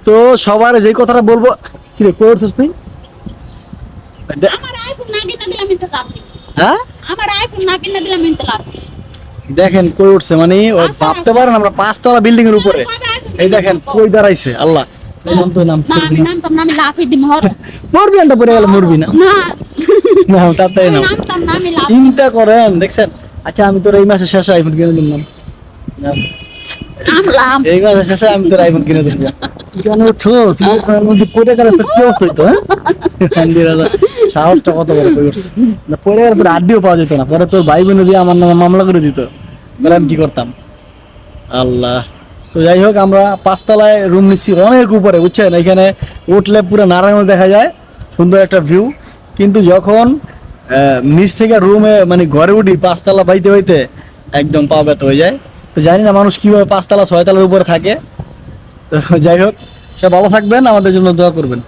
তো সবার যে কথাটা বলবো, কি রে করছিস তুই? আমার আইফোন না কিনে দিলাম ইনতে লাভ নেই। হ্যাঁ আমার আইফোন না কিনে দিলাম ইনতে লাভ নেই। দেখেন কই উঠছে, মানে ওই আচ্ছা, ভাবতে পারেন আমরা 5 তলা বিল্ডিং এর উপরে, এই দেখেন কই দাঁড়াইছে আল্লাহ। এই নাম তো নাম না আমি নামতাম না, আমি লাফি দিম হর। মরবি না, পড়ে গেলে মরবি না। না না তাড়াতাড়ি নাম, নামতাম না, আমি লাফ চিন্তা করেন দেখছেন। আচ্ছা আমি তোর এই মাসের শেষে আইফোন কিনে দিলাম, আমলাম। এই মাসের শেষে আমি তোর আইফোন কিনে দিলাম। তুই কেন উঠো, তুমি মধ্যে পড়ে গেলে তোর কি অবস্থা হইতো? হ্যাঁ সাহসটা কত বড় করে উঠছে না, পড়ে গেলে তোর আড্ডিও পাওয়া যেত না, পরে তোর ভাই বোনে দিয়ে আমার নামে মামলা করে দিত, তাহলে আমি কি করতাম? আল্লাহ। তো যাই হোক, আমরা 5 তলায় রুম নিচ্ছি অনেক উপরে, বুঝছেন, এখানে উঠলে পুরো নারায়ণ দেখা যায়, সুন্দর একটা ভিউ। কিন্তু যখন নিচ থেকে রুমে মানে ঘরে উঠি 5 তলা বাইতে বাইতে একদম পা ব্যথা হয়ে যায়। তো জানি না মানুষ কিভাবে 5 তলা 6 তলার উপরে থাকে। তো যাই হোক, সব ভালো থাকবেন, আমাদের জন্য দোয়া করবেন।